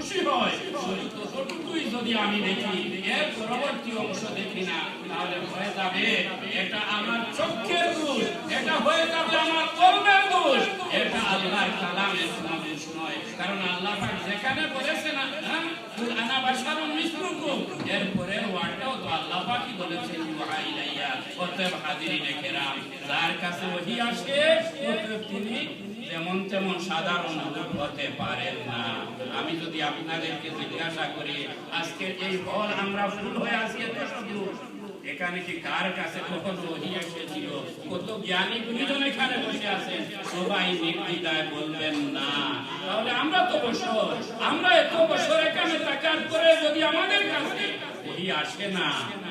খুশি হয় ততটুকুই যদি আমি দেখি, এর পরবর্তী অংশ দেখি না, তাহলে হয়ে যাবে এটা আমার চোখের দোষ, এটা হয়ে যাবে আমার কলমের দোষ, এটা আল্লাহর কালামের কোনো দোষ নয়। কারণ আল্লাহ পাক যেখানে বলেছেন আনা বাশারুন মিসলুকুম, এর পরের ওয়ার্ডটাও তো আল্লাহ পাকই বলেছেন ইউহা ইলাইয়া। অতএব হাজিরিনে কেরাম, যার কাছে ওহী আসে তিনি যেমন তেমন সাধারণ লোক হতে পারেন না। আমি যদি আপনাদেরকে জিজ্ঞাসা করি, আজকের এই হল আমরা ফুল হয়ে আছি এত সব লোক, এখানে কি কার কাছে কখনো ওহী এসেছিল? কত জ্ঞানী গুণীজন এখানে বসে আছেন, সবাই নির্দ্বিধায় বলবেন না। তাহলে আমরা তো বছর, আমরা এত বছর এখানে থাকার পরে যদি আমাদের কাছে ওহী আসে না,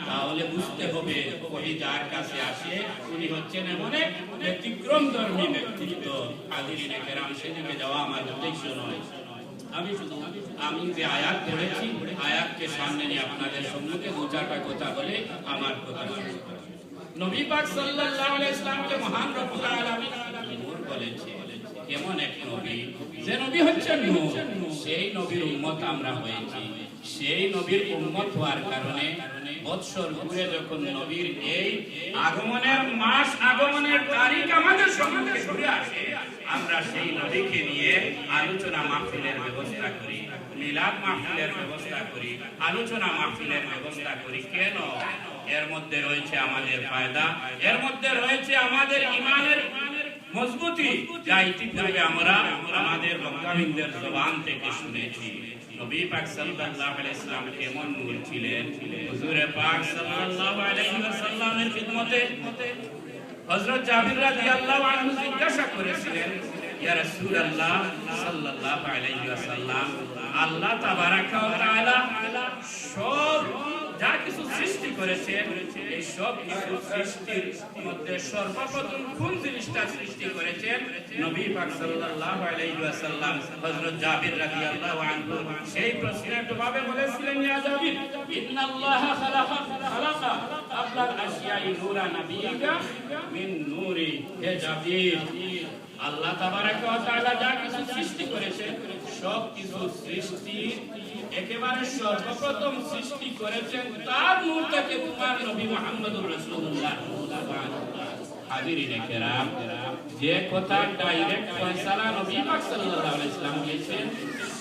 তাহলে বুঝতে হবে ওহী যার কাছে আসে উনি হচ্ছেন এমন এক ব্যতিক্রম ধর্মী ব্যক্তিত্ব। হাজিরিনে কেরাম, সেদিকে যাওয়া আমার উদ্দেশ্য নয়। আমি যে আয়াত পড়েছি, আয়াতকে সামনে নিয়ে আপনাদের সম্মুখে দু চারটা কথা বলে আমার কথা শেষ করব। নবী পাক সাল্লাল্লাহু আলাইহি ওয়াসাল্লামকে মহান রব্বুল আলামিন নূর বলেছে। কেমন এক নবী, যে নবী হচ্ছেন নূর, সেই নবীর উম্মত আমরা হয়েছি। সেই নবীর উম্মত হওয়ার কারণে বৎসর ঘুরে যখন নবীর এই আগমনের মাস, আগমনের তারিখ আমাদের সম্মুখে ঘুরে আসে, আমরা সেই নবীকে নিয়ে আলোচনা মাহফিলের ব্যবস্থা করি, মিলাদ মাহফিলের ব্যবস্থা করি, আলোচনা মাহফিলের ব্যবস্থা করি। কেন? এর মধ্যে রয়েছে আমাদের ফায়দা, এর মধ্যে রয়েছে আমাদের ঈমানের মজবুতি, যা ইতিপূর্বে আমরা আমাদের বক্তাবিনদের জবান থেকে শুনেছি। নবী পাক সাল্লাল্লাহু আলাইহি ওয়াসাল্লাম কেমন নূর ছিলেন? হুজুর পাক সাল্লাল্লাহু আলাইহি ওয়াসাল্লামের খিদমতে হযরত জাবির রাদিয়াল্লাহু আনহু জিজ্ঞাসা করেছিলেন, ইয়া রাসূলুল্লাহ সাল্লাল্লাহু আলাইহি ওয়াসাল্লাম, আল্লাহ তাবারাকা ওয়া তাআলা সব যা কিছু সৃষ্টি করেছেন, এই সব কিছু সৃষ্টির মধ্যে সর্বপ্রথম কোন জিনিসটা সৃষ্টি করেছেন? নবী পাক সাল্লাল্লাহু আলাইহি ওয়াসাল্লাম হযরত জাবির রাদিয়াল্লাহু আনহু সেই প্রশ্নের জবাবে বলেছিলেন, ইয়া জাবির, ইন্নাল্লাহা খালাকা আবলাল আশিয়াই নূরা নাবিয়্যিকা মিন নূরি। হে জাবির, আল্লাহ তাবারাকা ওয়া তাআলা যা কিছু সৃষ্টি করেছেন, সব কিছু সৃষ্টির একেবারে সর্বপ্রথম সৃষ্টি করেছেন তার নূর থেকে তোমার নবী মুহাম্মদুর রাসূলুল্লাহ। হাজিরিনে কেরাম, যে কথা ডাইরেক্ট ফয়সালা নবী পাক সাল্লাল্লাহু আলাইহি ওয়াসাল্লাম দিয়েছেন,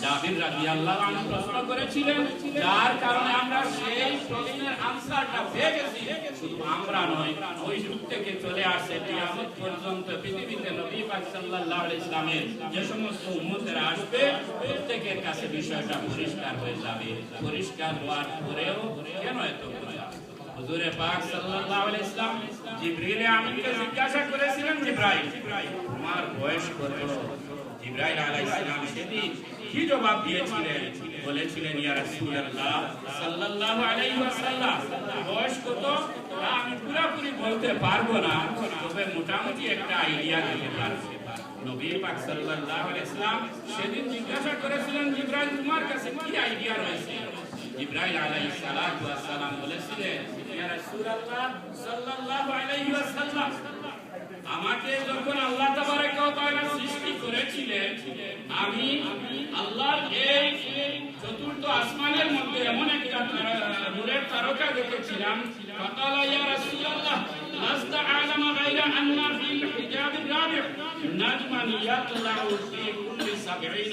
জাবির রাদিয়াল্লাহু আনহু প্রশ্ন করেছিলেন, যার কারণে আমরা সেই প্রশ্নের আনসারটা পেয়ে গেছি। শুধু আমরা নয়, ওই যুগ থেকে চলে আসে কিয়ামত পর্যন্ত পৃথিবীতে নবী পাক সাল্লাল্লাহু আলাইহি ওয়াসাল্লামের যে সমস্ত উম্মতেরা আসবে, প্রত্যেকের কাছে বিষয়টা পরিষ্কার হয়ে যাবে। পরিষ্কার হওয়ার পরেও কেন এত কথা? হুজুরে পাক সাল্লাল্লাহু আলাইহি ওয়াসাল্লাম জিবরিল আমিনকে জিজ্ঞাসা করেছিলেন, জিবরাইল, তোমার বয়স কত? জিবরাইল আলাইহিস সালাম সেদিন কি জবাব দিয়েছিলেন? বলেছিলেন, ইয়া রাসূলুল্লাহ সাল্লাল্লাহু আলাইহি ওয়াসাল্লাম, বয়স কত আমি পুরোপুরি বলতে পারবো না, তবে মোটামুটি একটা আইডিয়া দিতে পারবো। নবী পাক সাল্লাল্লাহু আলাইহি ওয়াসাল্লাম সেদিন জিজ্ঞাসা করেছিলেন, জিবরাইল, তোমার কাছে কি আইডিয়া রয়েছে? জিবরাইল আলাইহিস সালাতু ওয়াস সালাম বলেছিলেন, ইয়া রাসূলুল্লাহ সাল্লাল্লাহু আলাইহি ওয়াসাল্লাম, আমাকে যখন আল্লাহ তাবারাকা ওয়া তাআলা সৃষ্টি করেছিলেন, আমি আল্লাহর এই চতুর্থ আসমানের মধ্যে এমন একটা নূরের তারকা দেখেছিলাম। ফাকালা, ইয়া রাসূলুল্লাহ, লাস্তা আ'লামা গায়রা আন্না ফিল হিজাবির রাবি' নাজমান ইয়াতলাউ ফি কুল্লি ৭০